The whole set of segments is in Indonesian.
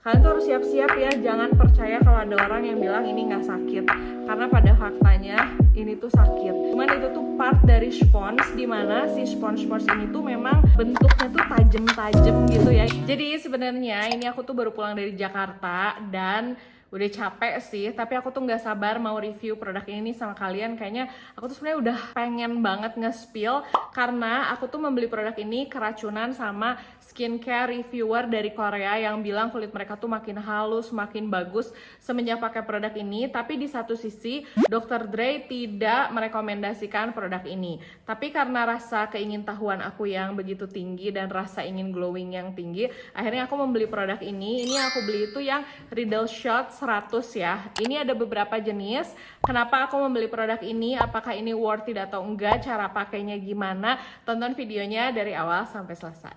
Kalian tuh harus siap-siap ya, jangan percaya kalau ada orang yang bilang ini nggak sakit. Karena pada faktanya ini tuh sakit. Cuman itu tuh part dari spons, dimana si spons ini tuh memang bentuknya tuh tajem-tajem gitu ya. Jadi sebenarnya ini aku tuh baru pulang dari Jakarta dan udah capek sih, tapi aku tuh nggak sabar mau review produk ini sama kalian. Kayaknya aku tuh sebenarnya udah pengen banget nge-spill karena aku tuh membeli produk ini keracunan sama skincare reviewer dari Korea yang bilang kulit mereka tuh makin halus, makin bagus semenjak pakai produk ini. Tapi di satu sisi Dr. Dre tidak merekomendasikan produk ini. Tapi karena rasa keingintahuan aku yang begitu tinggi dan rasa ingin glowing yang tinggi, akhirnya aku membeli produk ini. Ini aku beli itu yang Riddle Shot 100 ya. Ini ada beberapa jenis. Kenapa aku membeli produk ini? Apakah ini worth it atau enggak? Cara pakainya gimana? Tonton videonya dari awal sampai selesai.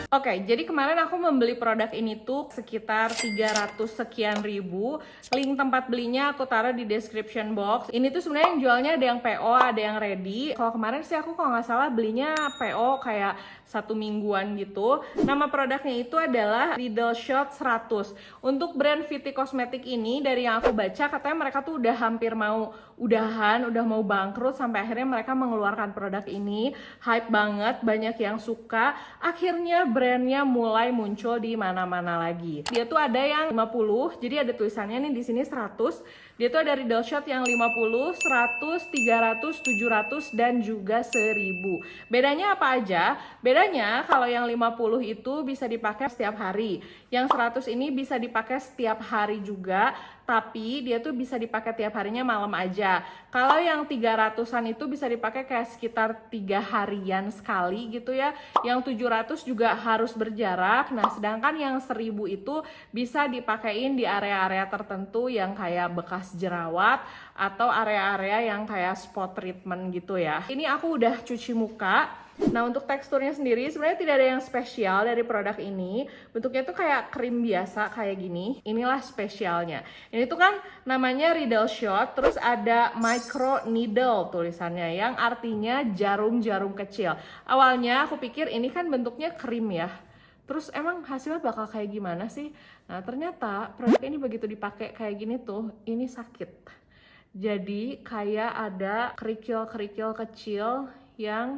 Oke, jadi kemarin aku membeli produk ini tuh sekitar 300 sekian ribu. Link tempat belinya aku taruh di description box. Ini tuh sebenarnya yang jualnya ada yang PO, ada yang ready. Kalau kemarin sih aku kalau nggak salah belinya PO kayak 1 mingguan gitu. Nama produknya itu adalah Riddle Shot 100. Untuk brand Viti Cosmetic ini, dari yang aku baca katanya mereka tuh udah hampir mau udahan, udah mau bangkrut, sampai akhirnya mereka mengeluarkan produk ini. Hype banget, banyak yang suka. Akhirnya brandnya mulai muncul di mana-mana lagi. Dia tuh ada yang 50, jadi ada tulisannya nih di sini 100. Dia tuh ada Riddle Shot yang 50, 100, 300, 700 dan juga 1000. Bedanya apa aja? Bedanya kalau yang 50 itu bisa dipakai setiap hari. Yang 100 ini bisa dipakai setiap hari juga, tapi dia tuh bisa dipakai tiap harinya malam aja. Kalau yang 300-an itu bisa dipakai kayak sekitar 3 harian sekali gitu ya. Yang 700 juga harus berjarak. Nah, sedangkan yang 1000 itu bisa dipakein di area-area tertentu yang kayak bekas jerawat atau area-area yang kayak spot treatment gitu ya. Ini aku udah cuci muka. Nah, untuk teksturnya sendiri sebenarnya tidak ada yang spesial dari produk ini. Bentuknya tuh kayak krim biasa kayak gini. Inilah spesialnya. Ini tuh kan namanya Riddle Shot, terus ada micro needle tulisannya yang artinya jarum-jarum kecil. Awalnya aku pikir ini kan bentuknya krim ya. Terus emang hasilnya bakal kayak gimana sih? Nah, ternyata produk ini begitu dipakai kayak gini tuh, ini sakit. Jadi kayak ada kerikil-kerikil kecil yang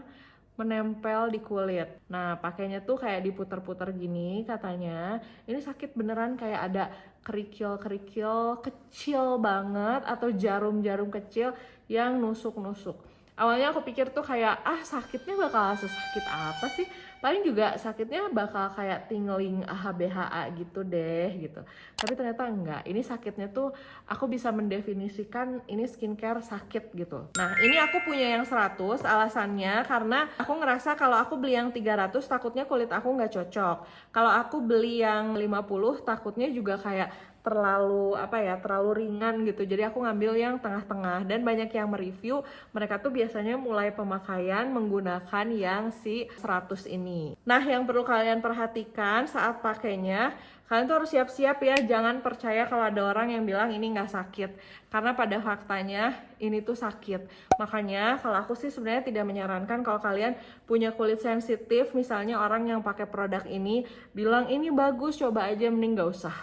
menempel di kulit. Nah, pakainya tuh kayak diputer-puter gini katanya. Ini sakit beneran, kayak ada kerikil-kerikil kecil banget atau jarum-jarum kecil yang nusuk-nusuk. Awalnya aku pikir tuh kayak, sakitnya bakal sesakit apa sih? Paling juga sakitnya bakal kayak tingling AHBHA gitu deh gitu. Tapi ternyata enggak, ini sakitnya tuh aku bisa mendefinisikan ini skincare sakit gitu. Nah, ini aku punya yang 100, alasannya karena aku ngerasa kalau aku beli yang 300 takutnya kulit aku nggak cocok. Kalau aku beli yang 50 takutnya juga kayak terlalu ringan gitu. Jadi aku ngambil yang tengah-tengah, dan banyak yang mereview mereka tuh biasanya mulai pemakaian menggunakan yang si 100 ini. Nah, yang perlu kalian perhatikan saat pakainya, kalian tuh harus siap-siap ya, jangan percaya kalau ada orang yang bilang ini nggak sakit. Karena pada faktanya ini tuh sakit. Makanya kalau aku sih sebenarnya tidak menyarankan kalau kalian punya kulit sensitif, misalnya orang yang pakai produk ini bilang ini bagus, coba aja, mending nggak usah.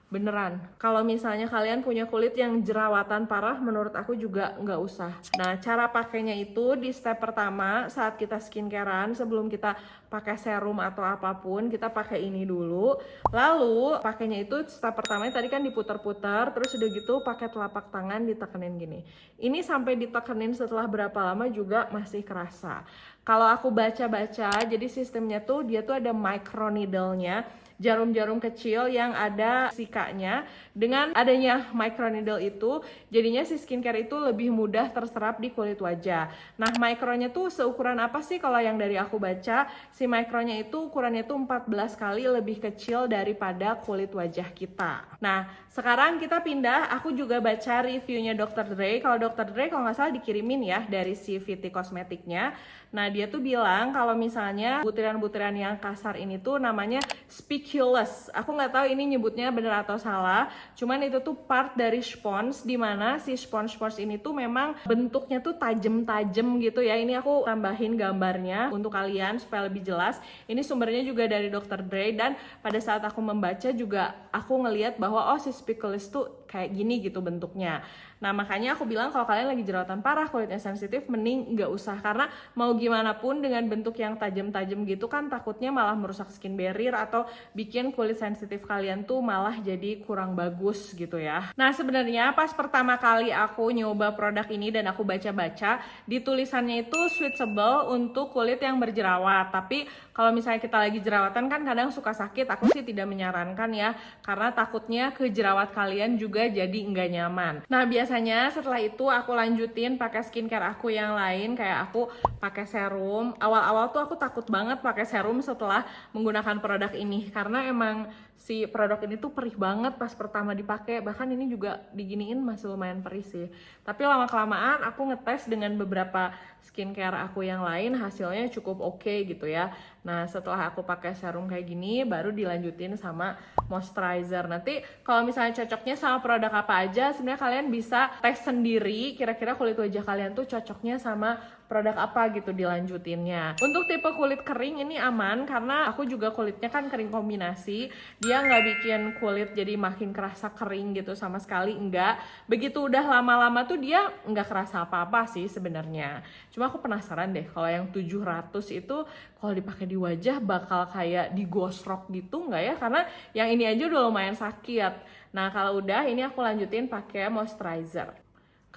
Beneran, kalau misalnya kalian punya kulit yang jerawatan parah, menurut aku juga nggak usah. Nah, cara pakainya itu di step pertama saat kita skincarean, sebelum kita pakai serum atau apapun, kita pakai ini dulu. Lalu pakainya itu step pertamanya tadi kan diputar-putar, terus udah gitu pakai telapak tangan ditekenin gini. Ini sampai ditekenin setelah berapa lama juga masih kerasa. Kalau aku baca-baca, jadi sistemnya tuh dia tuh ada micro needle-nya, jarum-jarum kecil yang ada sikanya. Dengan adanya microneedle itu, jadinya si skincare itu lebih mudah terserap di kulit wajah. Nah, micronya tuh seukuran apa sih? Kalau yang dari aku baca, si micronya itu ukurannya tuh 14 kali lebih kecil daripada kulit wajah kita. Nah, sekarang kita pindah, aku juga baca reviewnya Dr. Dre. Kalau Dr. Dre kalau nggak salah dikirimin ya dari si Viti Cosmeticnya. Nah, dia tuh bilang kalau misalnya butiran-butiran yang kasar ini tuh namanya spiculus. Aku nggak tahu ini nyebutnya bener atau salah, cuman itu tuh part dari spons, dimana si spons ini tuh memang bentuknya tuh tajem-tajem gitu ya. Ini aku tambahin gambarnya untuk kalian supaya lebih jelas. Ini sumbernya juga dari Dr. Dre, dan pada saat aku membaca juga aku ngelihat bahwa oh si spiculus tuh kayak gini gitu bentuknya. Nah, makanya aku bilang kalau kalian lagi jerawatan parah, kulitnya sensitif, mending nggak usah. Karena mau gimana pun dengan bentuk yang tajam-tajam gitu kan takutnya malah merusak skin barrier atau bikin kulit sensitif kalian tuh malah jadi kurang bagus gitu ya. Nah, sebenarnya pas pertama kali aku nyoba produk ini dan aku baca-baca, di tulisannya itu suitable untuk kulit yang berjerawat. Tapi kalau misalnya kita lagi jerawatan kan kadang suka sakit, aku sih tidak menyarankan ya. Karena takutnya ke jerawat kalian juga jadi nggak nyaman. Nah, biasanya setelah itu aku lanjutin pakai skincare aku yang lain, kayak aku pakai serum. Awal-awal tuh aku takut banget pakai serum setelah menggunakan produk ini karena emang si produk ini tuh perih banget pas pertama dipakai. Bahkan ini juga diginiin masih lumayan perih sih. Tapi lama-kelamaan aku ngetes dengan beberapa skincare aku yang lain, hasilnya cukup oke gitu ya. Nah, setelah aku pakai serum kayak gini, baru dilanjutin sama moisturizer. Nanti kalau misalnya cocoknya sama produk apa aja, sebenarnya kalian bisa tes sendiri kira-kira kulit wajah kalian tuh cocoknya sama produk apa gitu dilanjutinnya. Untuk tipe kulit kering ini aman karena aku juga kulitnya kan kering kombinasi. Dia nggak bikin kulit jadi makin kerasa kering gitu sama sekali, enggak. Begitu udah lama-lama tuh dia nggak kerasa apa-apa sih sebenarnya. Cuma aku penasaran deh kalau yang 700 itu kalau dipakai di wajah bakal kayak digosrok gitu nggak ya? Karena yang ini aja udah lumayan sakit. Nah, kalau udah ini aku lanjutin pakai moisturizer.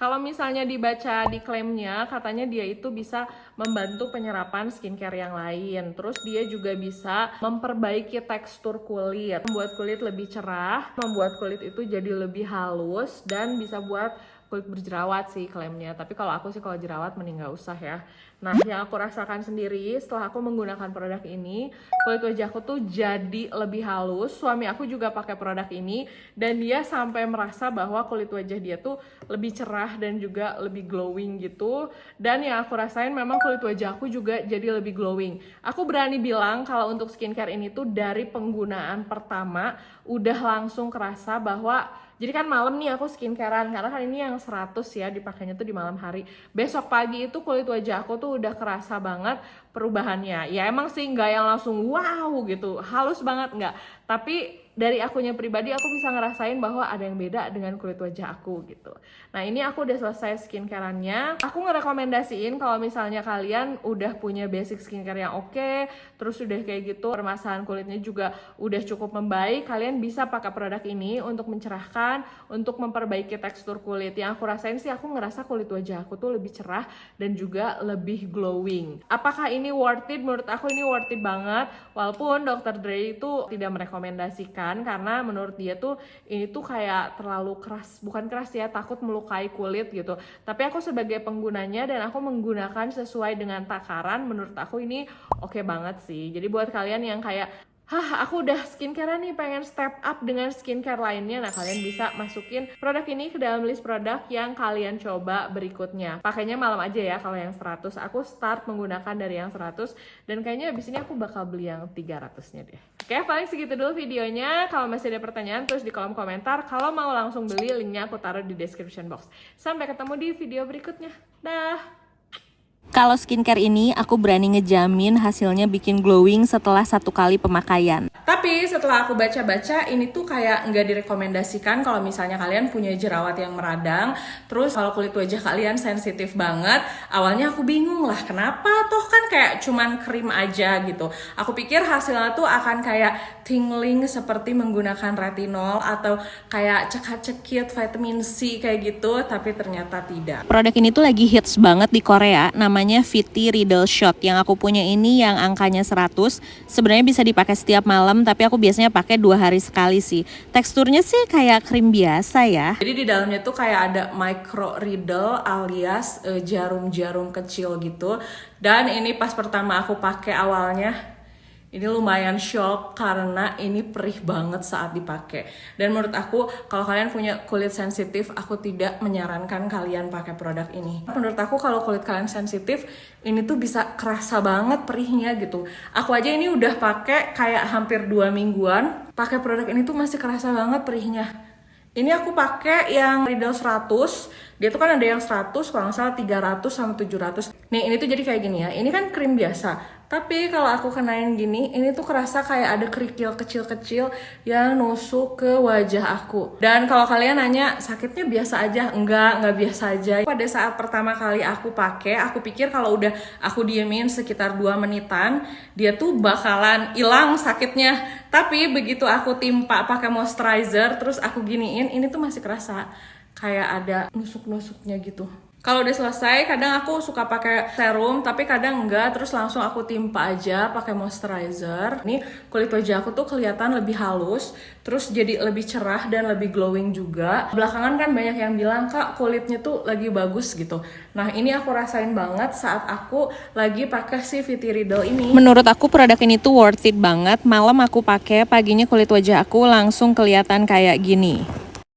Kalau misalnya dibaca di klaimnya, katanya dia itu bisa membantu penyerapan skincare yang lain. Terus dia juga bisa memperbaiki tekstur kulit, membuat kulit lebih cerah, membuat kulit itu jadi lebih halus, dan bisa buat kulit berjerawat sih klaimnya. Tapi kalau aku sih kalau jerawat mending nggak usah ya. Nah, yang aku rasakan sendiri setelah aku menggunakan produk ini, kulit wajahku tuh jadi lebih halus. Suami aku juga pakai produk ini dan dia sampai merasa bahwa kulit wajah dia tuh lebih cerah dan juga lebih glowing gitu. Dan yang aku rasain memang kulit wajahku juga jadi lebih glowing. Aku berani bilang kalau untuk skincare ini tuh dari penggunaan pertama udah langsung kerasa bahwa jadi kan malam nih aku skincarean karena kan ini yang 100 ya, dipakainya tuh di malam hari. Besok pagi itu kulit wajah aku tuh udah kerasa banget perubahannya. Ya emang sih nggak yang langsung wow gitu, halus banget nggak. Tapi dari akunya pribadi aku bisa ngerasain bahwa ada yang beda dengan kulit wajah aku gitu. Nah, ini aku udah selesai skincareannya. Aku ngerekomendasiin kalau misalnya kalian udah punya basic skincare yang oke, terus udah kayak gitu permasalahan kulitnya juga udah cukup membaik, kalian bisa pakai produk ini untuk mencerahkan, untuk memperbaiki tekstur kulit. Yang aku rasain sih aku ngerasa kulit wajah aku tuh lebih cerah dan juga lebih glowing. Apakah ini worth it? Menurut aku ini worth it banget. Walaupun Dr. Dre itu tidak merekomendasikan karena menurut dia tuh ini tuh kayak terlalu keras, bukan keras ya, takut melukai kulit gitu. Tapi aku sebagai penggunanya dan aku menggunakan sesuai dengan takaran, menurut aku ini oke banget sih. Jadi buat kalian yang kayak aku udah skincare nih, pengen step up dengan skincare lainnya. Nah, kalian bisa masukin produk ini ke dalam list produk yang kalian coba berikutnya. Pakainya malam aja ya kalau yang 100. Aku start menggunakan dari yang 100 dan kayaknya abis ini aku bakal beli yang 300-nya deh. Oke, paling segitu dulu videonya. Kalau masih ada pertanyaan, tulis di kolom komentar. Kalau mau langsung beli, linknya aku taruh di description box. Sampai ketemu di video berikutnya. Dah! Kalau skincare ini aku berani ngejamin hasilnya bikin glowing setelah 1 kali pemakaian. Tapi setelah aku baca-baca, ini tuh kayak nggak direkomendasikan kalau misalnya kalian punya jerawat yang meradang. Terus kalau kulit wajah kalian sensitif banget, awalnya aku bingung lah kenapa, toh kan kayak cuman krim aja gitu. Aku pikir hasilnya tuh akan kayak tingling seperti menggunakan retinol atau kayak cekak-cekit vitamin C kayak gitu, tapi ternyata tidak. Produk ini tuh lagi hits banget di Korea, namanya VT Riddle Shot. Yang aku punya ini yang angkanya 100. Sebenarnya bisa dipakai setiap malam, tapi aku biasanya pakai 2 hari sekali sih. Teksturnya sih kayak krim biasa ya. Jadi di dalamnya tuh kayak ada micro riddle alias jarum-jarum kecil gitu. Dan ini pas pertama aku pakai awalnya, Ini lumayan shock karena ini perih banget saat dipakai. Dan menurut aku kalau kalian punya kulit sensitif, aku tidak menyarankan kalian pakai produk ini. Menurut aku kalau kulit kalian sensitif, ini tuh bisa kerasa banget perihnya gitu. Aku aja ini udah pakai kayak hampir 2 mingguan, pakai produk ini tuh masih kerasa banget perihnya. Ini aku pakai yang Riddle 100. Dia tuh kan ada yang 100, kalau nggak salah 300 sama 700. Nih, ini tuh jadi kayak gini ya. Ini kan krim biasa. Tapi kalau aku kenain gini, ini tuh kerasa kayak ada kerikil kecil-kecil yang nusuk ke wajah aku. Dan kalau kalian nanya, sakitnya biasa aja? Enggak biasa aja. Pada saat pertama kali aku pakai, aku pikir kalau udah aku diemin sekitar 2 menitan, dia tuh bakalan hilang sakitnya. Tapi begitu aku timpa pakai moisturizer, terus aku giniin, ini tuh masih kerasa kayak ada nusuk-nusuknya gitu. Kalau udah selesai, kadang aku suka pakai serum, tapi kadang enggak, terus langsung aku timpa aja pakai moisturizer. Ini kulit wajah aku tuh kelihatan lebih halus, terus jadi lebih cerah dan lebih glowing juga. Belakangan kan banyak yang bilang, Kak, kulitnya tuh lagi bagus gitu. Nah, ini aku rasain banget saat aku lagi pakai si VT Riddle ini. Menurut aku produk ini tuh worth it banget. Malam aku pakai, paginya kulit wajah aku langsung kelihatan kayak gini.